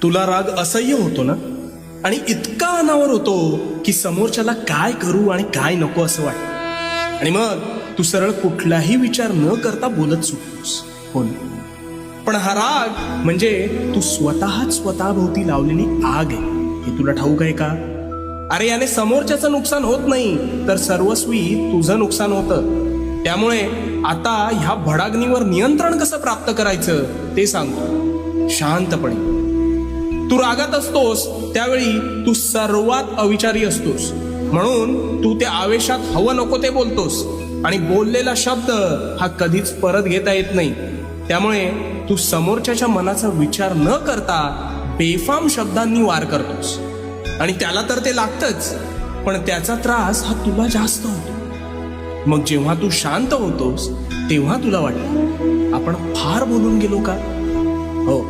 तुला राग असह्य होतो ना, आणि इतका अनावर होतो की समोरच्याला काय करू आणि काय नको असं वाटतं, आणि मग तू सरळ कुठलाही विचार न करता बोलत सुटतोस. हो ना? पण हा राग म्हणजे तू स्वतःच स्वतःभोवती लावलेली आग आहे, हे तुला ठाऊक आहे का? अरे याने समोरच्याचं नुकसान होत नाही, तर सर्वस्वी तुझं नुकसान होतं. त्यामुळे आता ह्या भडाग्नीवर नियंत्रण कसं प्राप्त करायचं ते सांगतो. शांतपणे. तू रागात असतोस त्यावेळी तू सर्वात अविचारी असतोस, म्हणून तू त्या आवेशात हवं नको ते बोलतोस, आणि बोललेला शब्द हा कधीच परत घेता येत नाही. त्यामुळे तू समोरच्याच्या मनाचा विचार न करता बेफाम शब्दांनी वार करतोस, आणि त्याला तर ते लागतंच, पण त्याचा त्रास हा तुला जास्त होतो. मग जेव्हा तू शांत होतोस तेव्हा तुला वाटतं आपण फार बोलून गेलो का? हो.